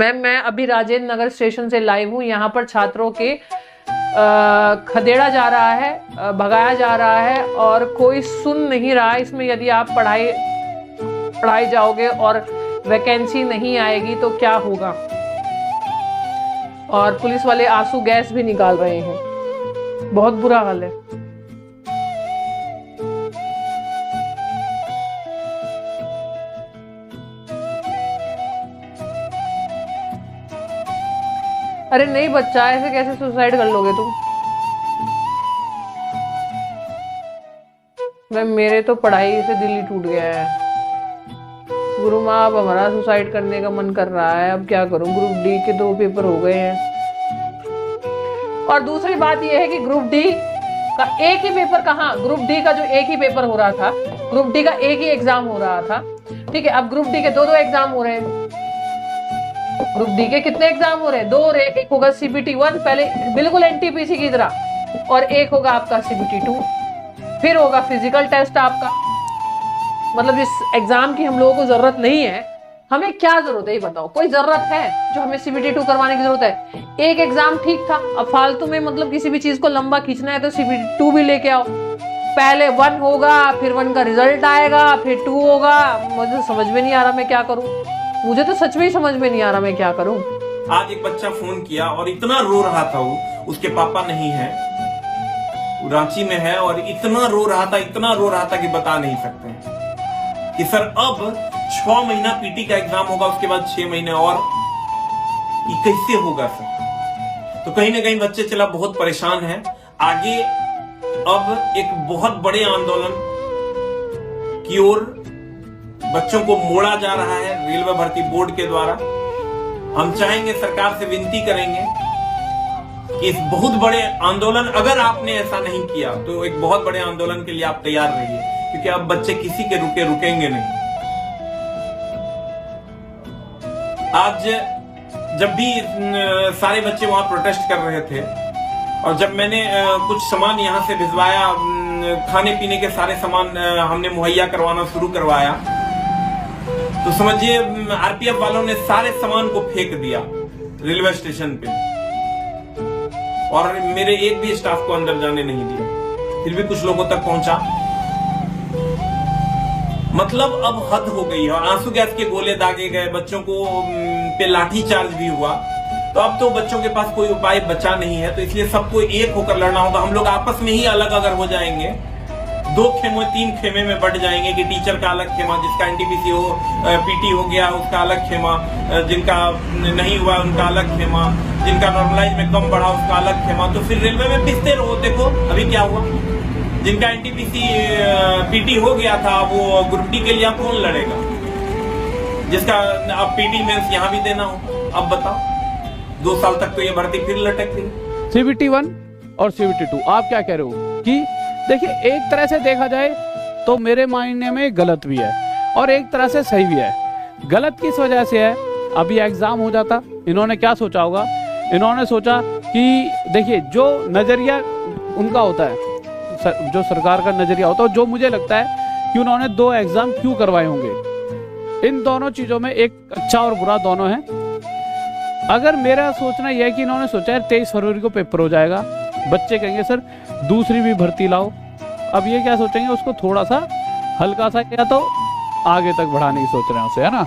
Ma'am मैं अभी Rajendra Nagar station से लाइव हूँ। यहाँ पर छात्रों के खदेड़ा जा रहा है, भगाया जा रहा है और कोई सुन नहीं रहा है। इसमें यदि आप पढ़ाई जाओगे और वैकेंसी नहीं आएगी तो क्या होगा। और पुलिस वाले आंसू गैस भी निकाल रहे हैं, बहुत बुरा हाल है। अरे नहीं बच्चा, ऐसे कैसे सुसाइड कर लोगे तुम। मैं मेरे तो पढ़ाई से दिल ही टूट गया है। गुरु माँ, अब हमारा सुसाइड करने का मन कर रहा है, अब क्या करूं। ग्रुप डी के 2 पेपर हो गए हैं और दूसरी बात यह है कि ग्रुप डी का एक ही पेपर, कहाँ ग्रुप डी का जो एक ही पेपर हो रहा था, ग्रुप डी का एक ही एग्जाम हो रहा था, ठीक है। अब ग्रुप डी के 2 एग्जाम हो रहे हैं। ग्रुप डी के कितने एग्जाम हो रहे हैं? 2 हो रहे हैं। एक होगा CBT 1 पहले बिल्कुल NTPC की तरह, और एक होगा आपका CBT 2, फिर होगा फिजिकल टेस्ट आपका। मतलब इस एग्जाम की हम लोगों को जरूरत नहीं है। हमें क्या जरूरत है ये बताओ, कोई जरूरत है जो हमें CBT 2 करवाने की जरूरत है? एक एग्जाम ठीक था, अब फालतू में मतलब किसी भी चीज को लंबा खींचना है तो CBT 2 भी लेके आओ। पहले 1 होगा, फिर 1 का रिजल्ट आएगा, फिर 2 होगा। मुझे समझ में नहीं आ रहा मैं क्या करूं। मुझे तो सच में ही समझ में नहीं आ रहा मैं क्या करूं। आज एक बच्चा फोन किया और इतना रो रहा था, वो उसके पापा नहीं है, रांची में है, और इतना रो रहा था कि बता नहीं सकते कि सर अब 6 महीना पीटी का एग्जाम होगा, उसके बाद 6 महीने और, ये कैसे होगा सर। तो कहीं ना कहीं बच्चे चला बहुत परेशान है। आगे अब एक बहुत बड़े आंदोलन की ओर बच्चों को मोड़ा जा रहा है रेलवे भर्ती बोर्ड के द्वारा। हम चाहेंगे, सरकार से विनती करेंगे कि इस बहुत बड़े आंदोलन, अगर आपने ऐसा नहीं किया तो एक बहुत बड़े आंदोलन के लिए आप तैयार रहिए, क्योंकि अब बच्चे किसी के रुकेंगे नहीं। आज जब भी सारे बच्चे वहां प्रोटेस्ट कर रहे थे और जब मैंने कुछ सामान यहां से भिजवाया, खाने पीने के सारे सामान हमने मुहैया करवाना शुरू करवाया, तो समझिए RPF वालों ने सारे सामान को फेंक दिया रेलवे स्टेशन पे और मेरे एक भी स्टाफ को अंदर जाने नहीं दिया। फिर भी कुछ लोगों तक पहुंचा। मतलब अब हद हो गई है। और आंसू गैस के गोले दागे गए, बच्चों को पे लाठी चार्ज भी हुआ। तो अब तो बच्चों के पास कोई उपाय बचा नहीं है, तो इसलिए सबको एक होकर लड़ना होगा। हम लोग आपस में ही अलग अगर हो जाएंगे, 2 खेमे 3 खेमे में बढ़ जाएंगे कि टीचर का अलग खेमा, जिसका NTPC हो PT हो गया उसका अलग खेमा, जिनका नहीं हुआ उनका अलग खेमा, जिनका नॉर्मलाइज में कम बढ़ा उसका अलग खेमा। तो फिर रेलवे में पिसते रहो। देखो अभी क्या हुआ, जिनका NTPC PT हो गया था वो ग्रुप डी के लिए अब कौन लड़ेगा, जिसका अब PT मेंस यहाँ भी देना हो। अब बताओ, 2 साल तक तो ये भर्ती फिर लटक गई। CBT 1 और CBT 2 आप क्या कह रहे हो कि देखिए, एक तरह से देखा जाए तो मेरे मायने में गलत भी है और एक तरह से सही भी है। गलत किस वजह से है, अभी एग्जाम हो जाता, इन्होंने क्या सोचा होगा, इन्होंने सोचा कि देखिए जो नजरिया उनका होता है, जो सरकार का नजरिया होता है, जो मुझे लगता है कि उन्होंने 2 एग्जाम क्यों करवाए होंगे। इन दोनों चीजों में एक अच्छा और बुरा दोनों है। अगर मेरा सोचना यह है कि इन्होंने सोचा है 23 फरवरी को पेपर हो जाएगा, बच्चे कहेंगे सर दूसरी भी भर्ती लाओ। अब ये क्या सोचेंगे, उसको थोड़ा सा हल्का सा या तो आगे तक बढ़ाने की सोच रहे हैं उसे, है ना।